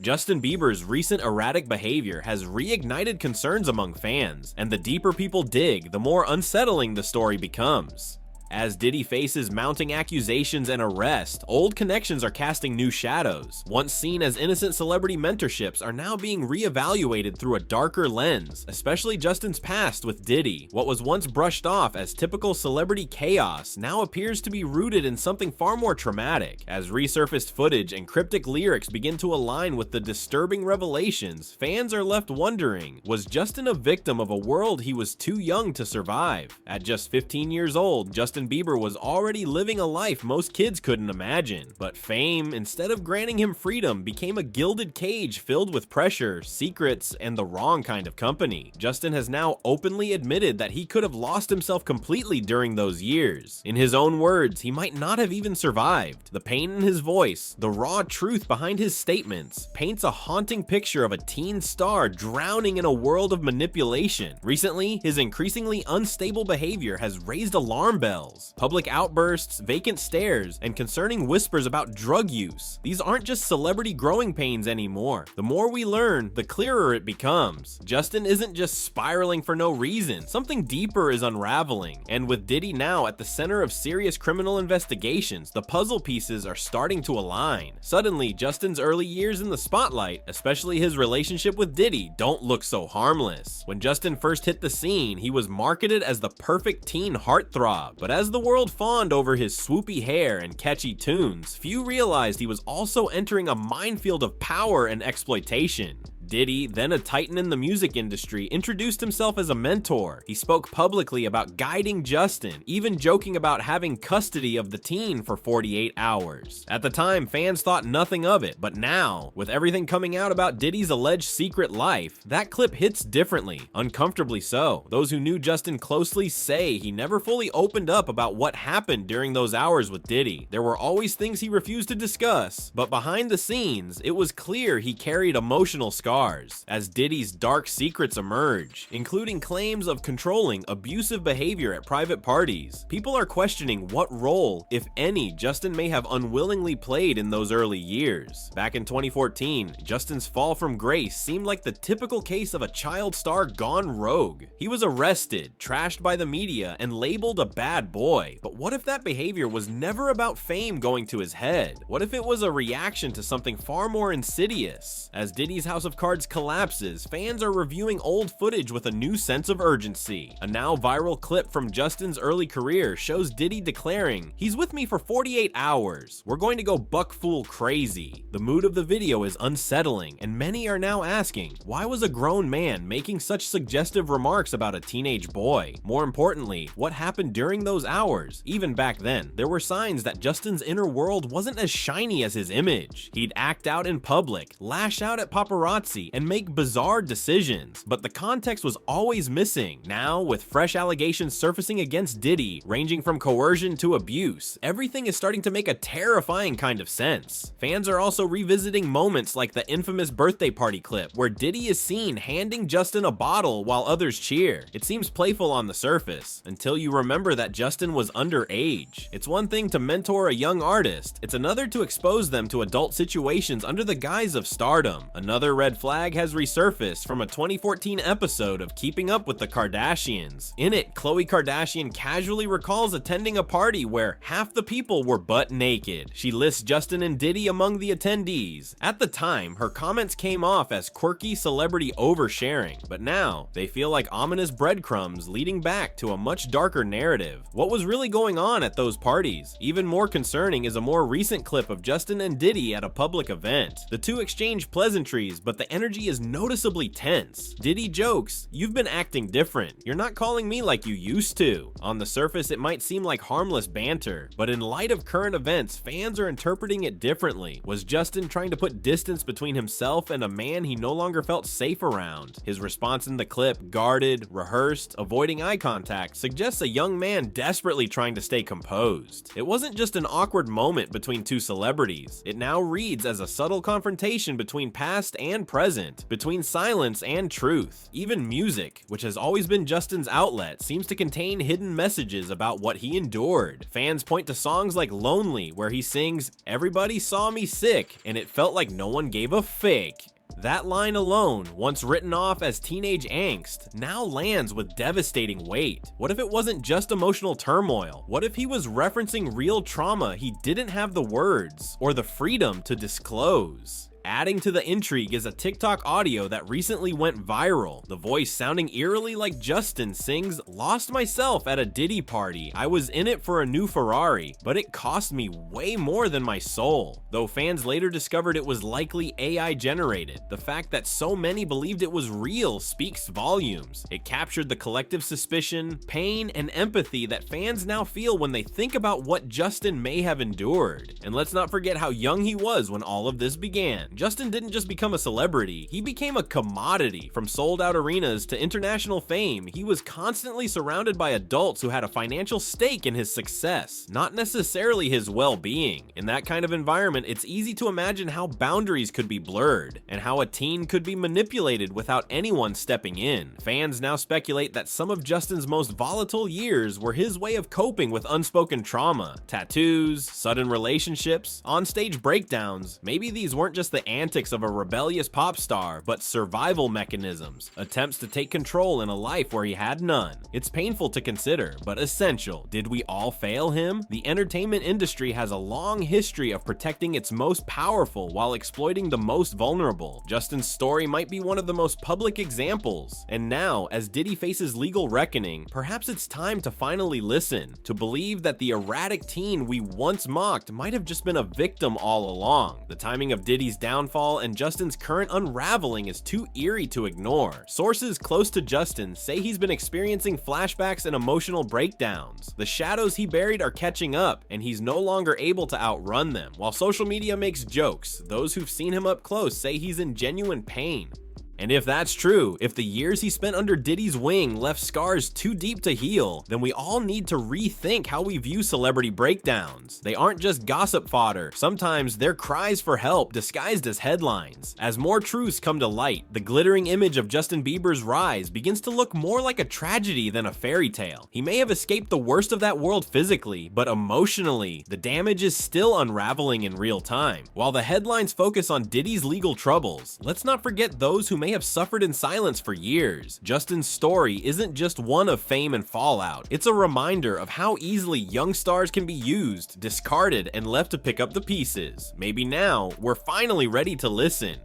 Justin Bieber's recent erratic behavior has reignited concerns among fans, and the deeper people dig, the more unsettling the story becomes. As Diddy faces mounting accusations and arrest, old connections are casting new shadows. Once seen as innocent celebrity mentorships are now being reevaluated through a darker lens, especially Justin's past with Diddy. What was once brushed off as typical celebrity chaos now appears to be rooted in something far more traumatic. As resurfaced footage and cryptic lyrics begin to align with the disturbing revelations, fans are left wondering, was Justin a victim of a world he was too young to survive? At just 15 years old, Justin Bieber was already living a life most kids couldn't imagine, but fame, instead of granting him freedom, became a gilded cage filled with pressure, secrets, and the wrong kind of company. Justin has now openly admitted that he could have lost himself completely during those years. In his own words, he might not have even survived. The pain in his voice, the raw truth behind his statements, paints a haunting picture of a teen star drowning in a world of manipulation. Recently, his increasingly unstable behavior has raised alarm bells. Public outbursts, vacant stares, and concerning whispers about drug use. These aren't just celebrity growing pains anymore. The more we learn, the clearer it becomes. Justin isn't just spiraling for no reason. Something deeper is unraveling. And with Diddy now at the center of serious criminal investigations, the puzzle pieces are starting to align. Suddenly, Justin's early years in the spotlight, especially his relationship with Diddy, don't look so harmless. When Justin first hit the scene, he was marketed as the perfect teen heartthrob, but as the world fawned over his swoopy hair and catchy tunes, few realized he was also entering a minefield of power and exploitation. Diddy, then a titan in the music industry, introduced himself as a mentor. He spoke publicly about guiding Justin, even joking about having custody of the teen for 48 hours. At the time, fans thought nothing of it, but now, with everything coming out about Diddy's alleged secret life, that clip hits differently, uncomfortably so. Those who knew Justin closely say he never fully opened up about what happened during those hours with Diddy. There were always things he refused to discuss, but behind the scenes, it was clear he carried emotional scars as Diddy's dark secrets emerge, including claims of controlling, abusive behavior at private parties. People are questioning what role, if any, Justin may have unwillingly played in those early years. Back in 2014, Justin's fall from grace seemed like the typical case of a child star gone rogue. He was arrested, trashed by the media, and labeled a bad boy. But what if that behavior was never about fame going to his head? What if it was a reaction to something far more insidious? As Diddy's House of Cards collapses, fans are reviewing old footage with a new sense of urgency. A now viral clip from Justin's early career shows Diddy declaring, "He's with me for 48 hours. We're going to go buckfool crazy." The mood of the video is unsettling, and many are now asking, why was a grown man making such suggestive remarks about a teenage boy? More importantly, what happened during those hours? Even back then, there were signs that Justin's inner world wasn't as shiny as his image. He'd act out in public, lash out at paparazzi, and make bizarre decisions, but the context was always missing. Now, with fresh allegations surfacing against Diddy, ranging from coercion to abuse, everything is starting to make a terrifying kind of sense. Fans are also revisiting moments like the infamous birthday party clip, where Diddy is seen handing Justin a bottle while others cheer. It seems playful on the surface, until you remember that Justin was underage. It's one thing to mentor a young artist, it's another to expose them to adult situations under the guise of stardom. Another red flag has resurfaced from a 2014 episode of Keeping Up with the Kardashians. In it, Khloe Kardashian casually recalls attending a party where half the people were butt naked. She lists Justin and Diddy among the attendees. At the time, her comments came off as quirky celebrity oversharing, but now they feel like ominous breadcrumbs leading back to a much darker narrative. What was really going on at those parties? Even more concerning is a more recent clip of Justin and Diddy at a public event. The two exchange pleasantries, but the energy is noticeably tense. Diddy jokes, "You've been acting different. You're not calling me like you used to." On the surface, it might seem like harmless banter, but in light of current events, fans are interpreting it differently. Was Justin trying to put distance between himself and a man he no longer felt safe around? His response in the clip, guarded, rehearsed, avoiding eye contact, suggests a young man desperately trying to stay composed. It wasn't just an awkward moment between two celebrities. It now reads as a subtle confrontation between past and present present, between silence and truth. Even music, which has always been Justin's outlet, seems to contain hidden messages about what he endured. Fans point to songs like Lonely, where he sings, "Everybody saw me sick, and it felt like no one gave a fake." That line alone, once written off as teenage angst, now lands with devastating weight. What if it wasn't just emotional turmoil? What if he was referencing real trauma he didn't have the words or the freedom to disclose? Adding to the intrigue is a TikTok audio that recently went viral. The voice sounding eerily like Justin sings, "Lost myself at a Diddy party. I was in it for a new Ferrari, but it cost me way more than my soul." Though fans later discovered it was likely AI generated, the fact that so many believed it was real speaks volumes. It captured the collective suspicion, pain, and empathy that fans now feel when they think about what Justin may have endured. And let's not forget how young he was when all of this began. Justin didn't just become a celebrity, he became a commodity. From sold-out arenas to international fame, he was constantly surrounded by adults who had a financial stake in his success, not necessarily his well-being. In that kind of environment, it's easy to imagine how boundaries could be blurred, and how a teen could be manipulated without anyone stepping in. Fans now speculate that some of Justin's most volatile years were his way of coping with unspoken trauma. Tattoos, sudden relationships, onstage breakdowns. Maybe these weren't just the antics of a rebellious pop star, but survival mechanisms, attempts to take control in a life where he had none. It's painful to consider, but essential. Did we all fail him? The entertainment industry has a long history of protecting its most powerful while exploiting the most vulnerable. Justin's story might be one of the most public examples. And now, as Diddy faces legal reckoning, perhaps it's time to finally listen, to believe that the erratic teen we once mocked might have just been a victim all along. The timing of Diddy's downfall and Justin's current unraveling is too eerie to ignore. Sources close to Justin say he's been experiencing flashbacks and emotional breakdowns. The shadows he buried are catching up, and he's no longer able to outrun them. While social media makes jokes, those who've seen him up close say he's in genuine pain. And if that's true, if the years he spent under Diddy's wing left scars too deep to heal, then we all need to rethink how we view celebrity breakdowns. They aren't just gossip fodder. Sometimes they're cries for help disguised as headlines. As more truths come to light, the glittering image of Justin Bieber's rise begins to look more like a tragedy than a fairy tale. He may have escaped the worst of that world physically, but emotionally, the damage is still unraveling in real time. While the headlines focus on Diddy's legal troubles, let's not forget those who may have suffered in silence for years. Justin's story isn't just one of fame and fallout. It's a reminder of how easily young stars can be used, discarded, and left to pick up the pieces. Maybe now, we're finally ready to listen.